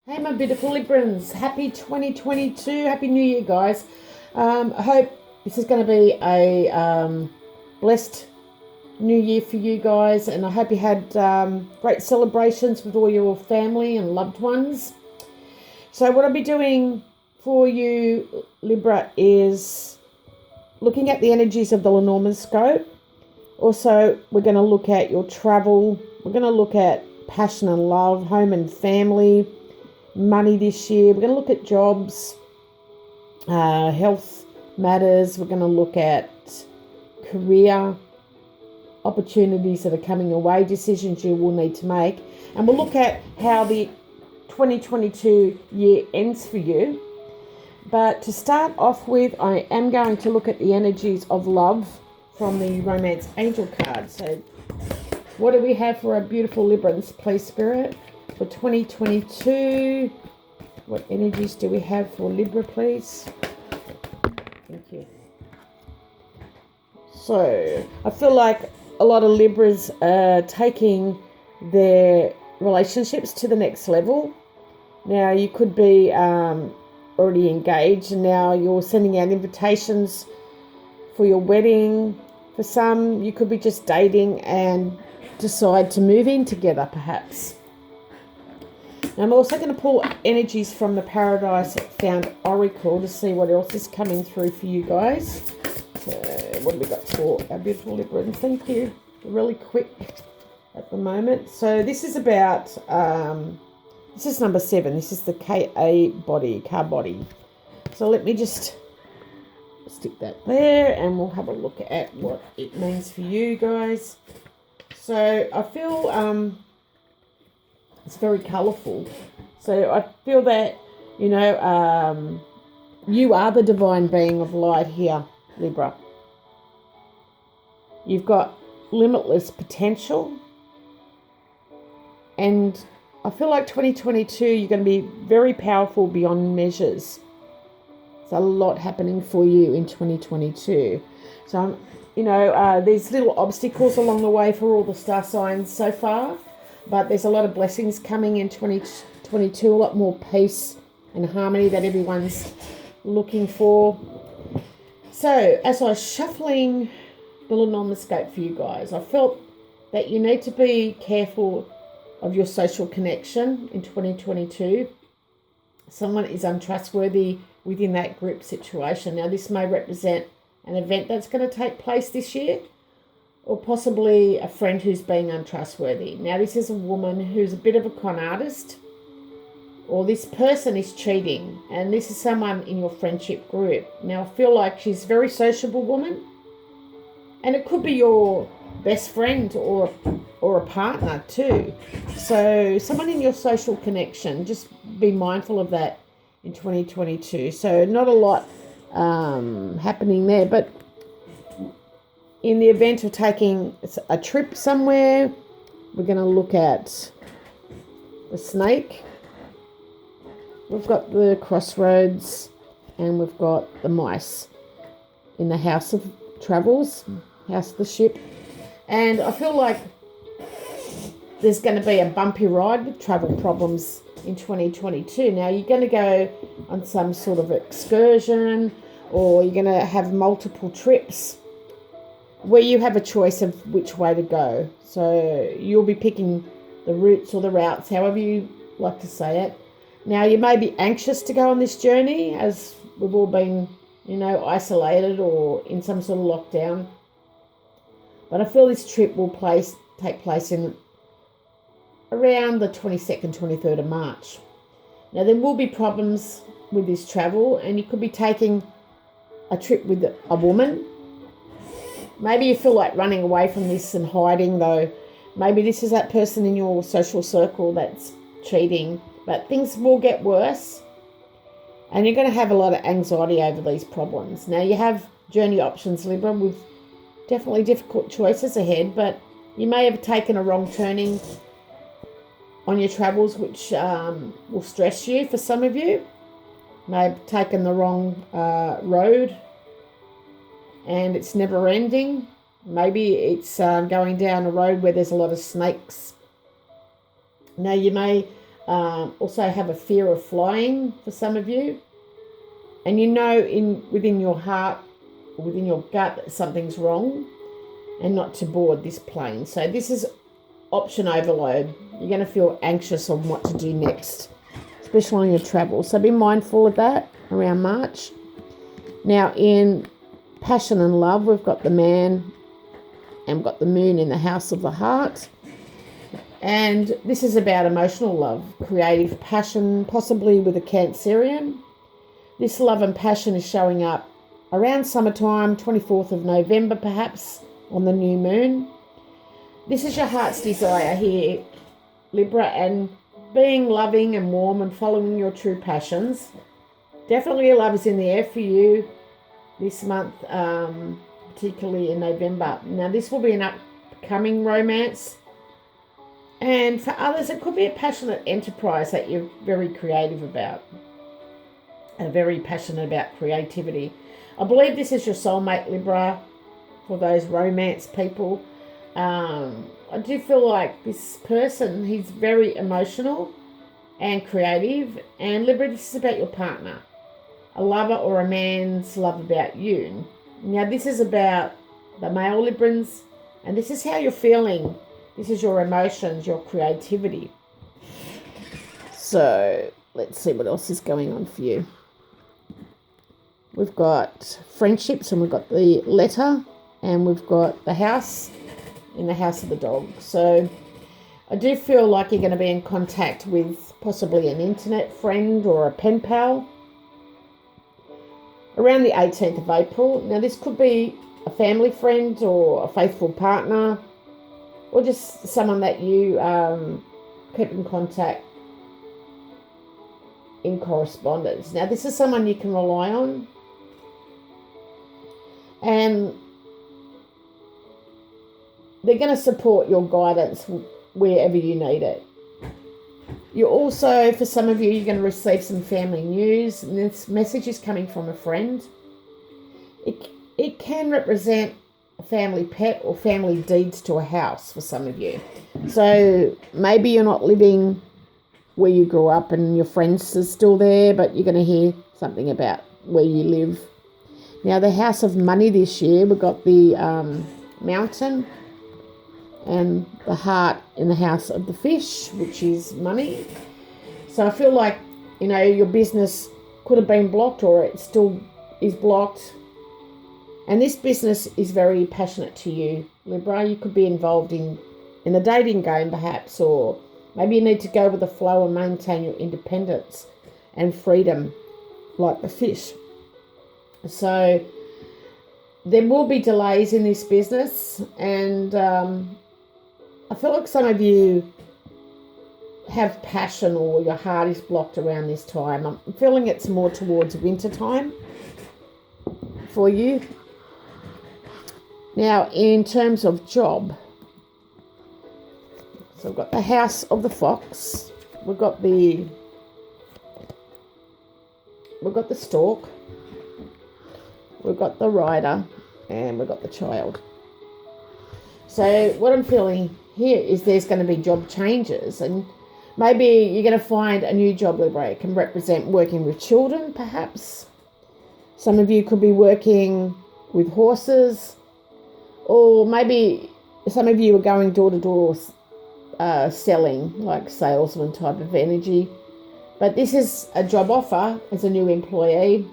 Hey, my beautiful Librans. Happy 2022. Happy New Year, guys. I hope this is going to be a blessed New Year for you guys. And I hope you had great celebrations with all your family and loved ones. So what I'll be doing for you, Libra, is looking at the energies of the Lenormand scope. Also, we're going to look at your travel. We're going to look at passion and love, home and family, money this year. We're going to look at jobs, health matters. We're going to look at career opportunities that are coming your way, decisions you will need to make. And we'll look at how the 2022 year ends for you. But to start off with, I am going to look at the energies of love from the Romance Angel card. So what do we have for our beautiful Librans, please, Spirit? For 2022, what energies do we have for Libra, please? Thank you. So, I feel like a lot of Libras are taking their relationships to the next level. Now, you could be already engaged and now you're sending out invitations for your wedding. For some, you could be just dating and decide to move in together, perhaps. I'm also going to pull energies from the Paradise Found Oracle to see what else is coming through for you guys. So, what have we got for our beautiful Librans? Thank you. Really quick at the moment. So, this is about, this is number 7. This is the KA body, car body. So, let me just stick that there and we'll have a look at what it means for you guys. So, I feel it's very colourful. So I feel that, you are the divine being of light here, Libra. You've got limitless potential. And I feel like 2022, you're going to be very powerful beyond measures. There's a lot happening for you in 2022. So, there's little obstacles along the way for all the star signs so far. But there's a lot of blessings coming in 2022, a lot more peace and harmony that everyone's looking for. So, as I was shuffling the Lenormand scope for you guys, I felt that you need to be careful of your social connection in 2022. Someone is untrustworthy within that group situation. Now, this may represent an event that's going to take place this year, or possibly a friend who's being untrustworthy. Now, this is a woman who's a bit of a con artist, or this person is cheating, and this is someone in your friendship group. Now, I feel like she's a very sociable woman, and it could be your best friend or a partner too. So, someone in your social connection, just be mindful of that in 2022. So, not a lot happening there, but in the event of taking a trip somewhere, we're going to look at the snake. We've got the crossroads and we've got the mice in the house of travels, house of the ship. And I feel like there's going to be a bumpy ride with travel problems in 2022. Now, you're going to go on some sort of excursion or you're going to have multiple trips where you have a choice of which way to go. So you'll be picking the routes or the routes, however you like to say it. Now, you may be anxious to go on this journey as we've all been, isolated or in some sort of lockdown. But I feel this trip will take place in around the 22nd, 23rd of March. Now, there will be problems with this travel and you could be taking a trip with a woman. Maybe you feel like running away from this and hiding, though. Maybe this is that person in your social circle that's cheating. But things will get worse. And you're going to have a lot of anxiety over these problems. Now, you have journey options, Libra, with definitely difficult choices ahead. But you may have taken a wrong turning on your travels, which will stress you for some of you. May have taken the wrong road. And it's never ending. Maybe it's going down a road where there's a lot of snakes. Now, you may also have a fear of flying for some of you. And you know within your heart, or within your gut, that something's wrong and not to board this plane. So this is option overload. You're going to feel anxious on what to do next, especially on your travel. So be mindful of that around March. Now in passion and love, we've got the man and we've got the moon in the house of the heart. And this is about emotional love, creative passion, possibly with a Cancerian. This love and passion is showing up around summertime, 24th of November perhaps, on the new moon. This is your heart's desire here, Libra, and being loving and warm and following your true passions. Definitely love is in the air for you this month, particularly in November. Now this will be an upcoming romance. And for others, it could be a passionate enterprise that you're very creative about. Very passionate about creativity. I believe this is your soulmate, Libra, for those romance people. I do feel like this person, he's very emotional and creative. And Libra, this is about your partner. A lover or a man's love about you. Now, this is about the male Librans, and this is how you're feeling. This is your emotions, your creativity. So, let's see what else is going on for you. We've got friendships, and we've got the letter, and we've got the house in the house of the dog. So I do feel like you're going to be in contact with possibly an internet friend or a pen pal around the 18th of April. Now this could be a family friend or a faithful partner, or just someone that you keep in contact in correspondence. Now this is someone you can rely on, and they're going to support your guidance wherever you need it. You also, for some of you, you're going to receive some family news, and this message is coming from a friend. It can represent a family pet or family deeds to a house for some of you. So maybe you're not living where you grew up and your friends are still there, but you're going to hear something about where you live. Now, the house of money this year, we've got the mountain and the heart in the house of the fish, which is money. So I feel like, your business could have been blocked, or it still is blocked. And this business is very passionate to you, Libra. You could be involved in a dating game perhaps, or maybe you need to go with the flow and maintain your independence and freedom like the fish. So there will be delays in this business, and I feel like some of you have passion, or your heart is blocked around this time. I'm feeling it's more towards winter time for you. Now, in terms of job, so we've got the house of the fox, we've got the stork, we've got the rider, and we've got the child. So what I'm feeling here is there's going to be job changes, and maybe you're going to find a new job, Libra. It can represent working with children, perhaps. Some of you could be working with horses, or maybe some of you are going door to door selling, like salesman type of energy. But this is a job offer as a new employee,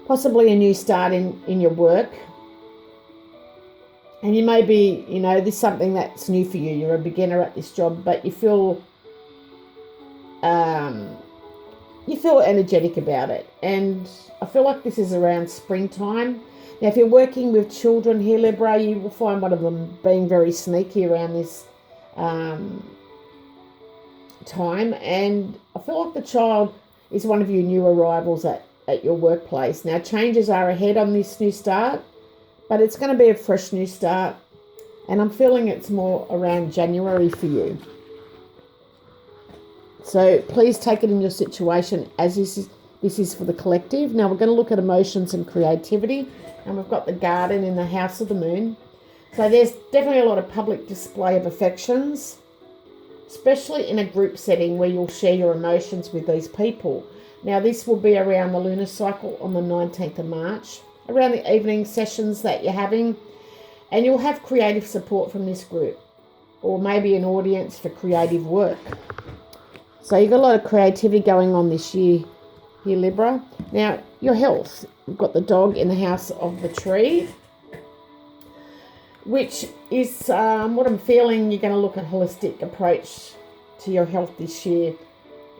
possibly a new start in your work. And you may be, this is something that's new for you. You're a beginner at this job, but you feel energetic about it. And I feel like this is around springtime. Now, if you're working with children here, Libra, you will find one of them being very sneaky around this time. And I feel like the child is one of your new arrivals at your workplace. Now, changes are ahead on this new start, but it's going to be a fresh new start. And I'm feeling it's more around January for you. So please take it in your situation as this is for the collective. Now, we're going to look at emotions and creativity. And we've got the garden in the house of the moon. So there's definitely a lot of public display of affections. especially in a group setting where you'll share your emotions with these people. Now, this will be around the lunar cycle on the 19th of March, around the evening sessions that you're having, and you'll have creative support from this group, or maybe an audience for creative work. So you've got a lot of creativity going on this year here, Libra. Now, your health. We've got the dog in the house of the tree, which is what I'm feeling. You're going to look at a holistic approach to your health this year.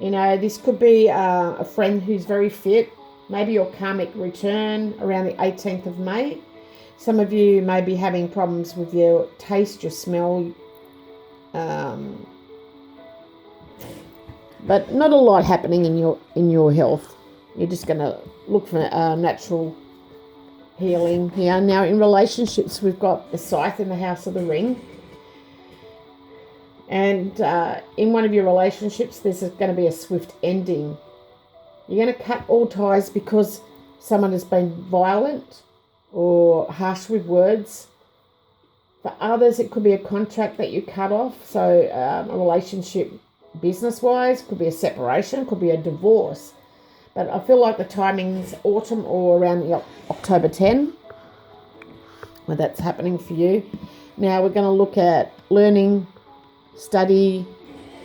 You know, this could be a friend who's very fit, maybe your karmic return around the 18th of May. Some of you may be having problems with your taste, your smell, but not a lot happening in your health. You're just going to look for natural healing here. Now, in relationships, we've got the Scythe in the house of the ring. And in one of your relationships, there's going to be a swift ending. You're going to cut all ties because someone has been violent or harsh with words. For others, it could be a contract that you cut off. So a relationship business-wise, could be a separation, could be a divorce. But I feel like the timing's autumn or around the October 10, where that's happening for you. Now we're going to look at learning, study,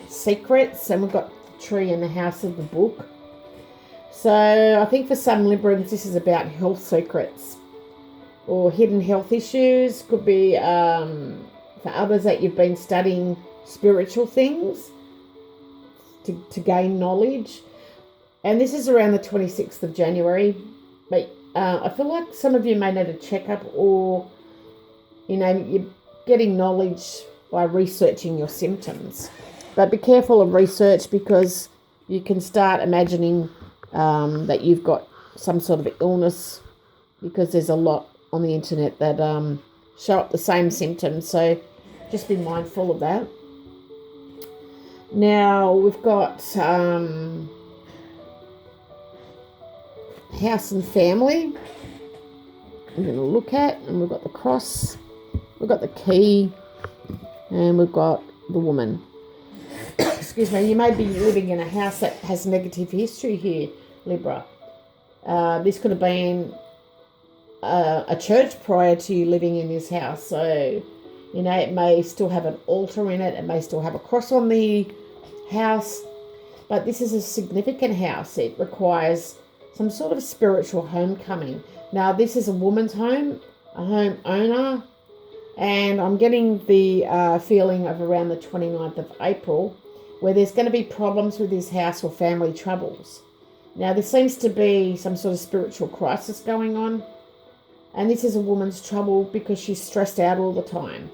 secrets, and we've got the tree in the house of the book. So I think for some Librans, this is about health secrets or hidden health issues. Could be for others that you've been studying spiritual things to gain knowledge. And this is around the 26th of January. But I feel like some of you may need a checkup, or, you know, you're getting knowledge by researching your symptoms. But be careful of research, because you can start imagining that you've got some sort of illness, because there's a lot on the internet that show up the same symptoms. So just be mindful of that. Now we've got house and family we're going to look at, and we've got the cross, we've got the key, and we've got the woman. Excuse me. You may be living in a house that has negative history here, Libra. This could have been a church prior to you living in this house. So, you know, it may still have an altar in it. It may still have a cross on the house. But this is a significant house. It requires some sort of spiritual homecoming. Now, this is a woman's home, a home owner. And I'm getting the feeling of around the 29th of April, where there's going to be problems with this house or family troubles. Now, there seems to be some sort of spiritual crisis going on. And this is a woman's trouble because she's stressed out all the time.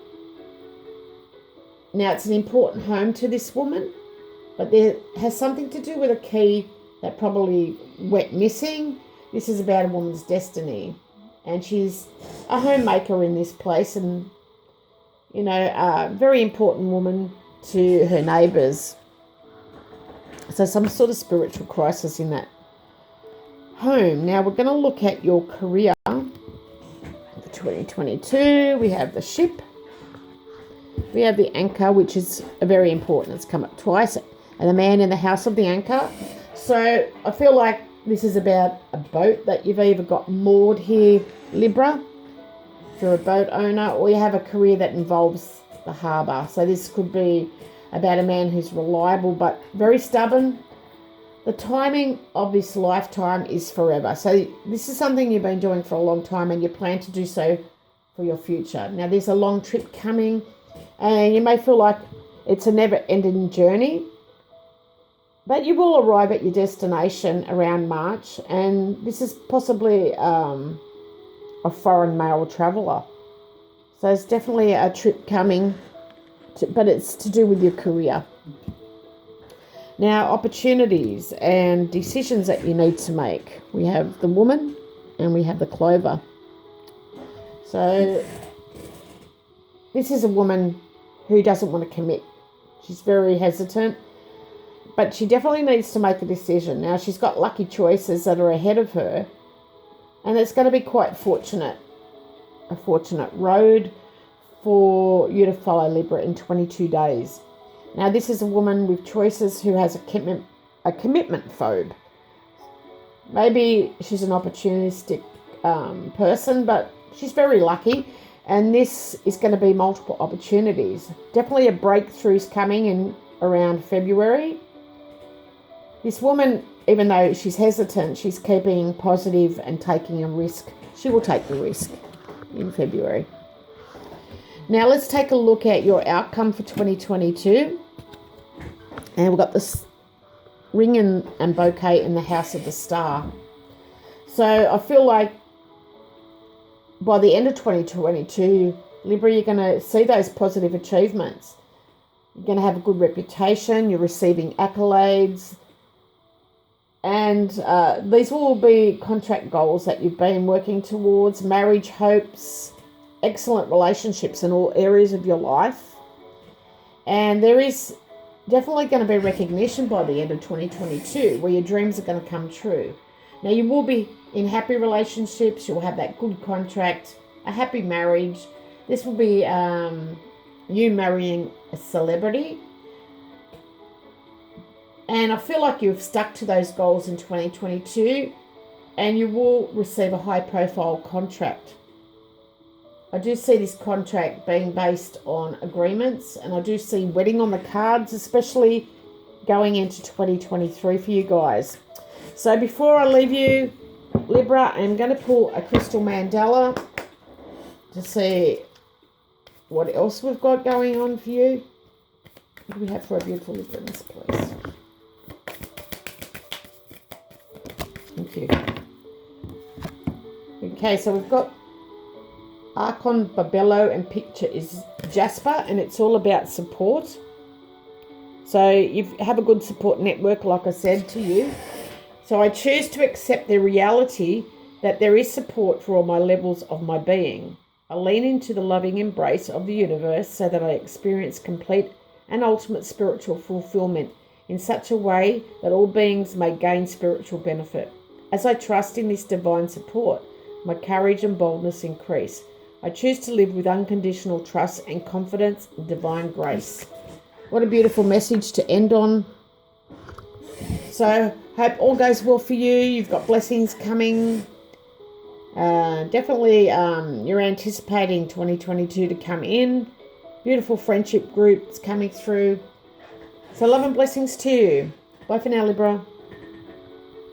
Now, it's an important home to this woman, but there has something to do with a key that probably went missing. This is about a woman's destiny. And she's a homemaker in this place, and, you know, a very important woman to her neighbours. So some sort of spiritual crisis in that home. Now we're going to look at your career for 2022. We have the ship. We have the anchor, which is very important. It's come up twice. And the man in the house of the anchor. So I feel like this is about a boat that you've either got moored here, Libra, if you're a boat owner, or you have a career that involves the harbour. So this could be about a man who's reliable but very stubborn. The timing of this lifetime is forever. So this is something you've been doing for a long time, and you plan to do so for your future. Now, there's a long trip coming, and you may feel like it's a never-ending journey, but you will arrive at your destination around March, and this is possibly a foreign male traveller. So it's definitely a trip coming, but it's to do with your career. Now, opportunities and decisions that you need to make. We have the woman and we have the clover. So this is a woman who doesn't want to commit. She's very hesitant, but she definitely needs to make a decision. Now, she's got lucky choices that are ahead of her, and it's going to be quite fortunate, a fortunate road for you to follow, Libra, in 22 days. Now, this is a woman with choices who has a commitment phobe. Maybe she's an opportunistic person, but she's very lucky. And this is going to be multiple opportunities. Definitely a breakthrough's coming in around February. This woman, even though she's hesitant, she's keeping positive and taking a risk. She will take the risk in February. Now let's take a look at your outcome for 2022. And we've got this ring and bouquet in the house of the star. So I feel like by the end of 2022, Libra, you're going to see those positive achievements. You're going to have a good reputation. You're receiving accolades. And these will be contract goals that you've been working towards, marriage hopes, excellent relationships in all areas of your life. And there is definitely going to be recognition by the end of 2022 where your dreams are going to come true. Now, you will be in happy relationships. You'll have that good contract, a happy marriage. This will be you marrying a celebrity. And I feel like you've stuck to those goals in 2022 and you will receive a high-profile contract. I do see this contract being based on agreements, and I do see wedding on the cards, especially going into 2023 for you guys. So before I leave you, Libra, I'm going to pull a crystal mandala to see what else we've got going on for you. What do we have for a beautiful Libra in this place? Thank you. Okay, so we've got Archon Babello, and picture is Jasper, and it's all about support. So you have a good support network, like I said to you. So I choose to accept the reality that there is support for all my levels of my being. I lean into the loving embrace of the universe so that I experience complete and ultimate spiritual fulfillment in such a way that all beings may gain spiritual benefit. As I trust in this divine support, my courage and boldness increase. I choose to live with unconditional trust and confidence in divine grace. What a beautiful message to end on. So, hope all goes well for you. You've got blessings coming. Definitely you're anticipating 2022 to come in. Beautiful friendship groups coming through. So love and blessings to you. Bye for now, Libra.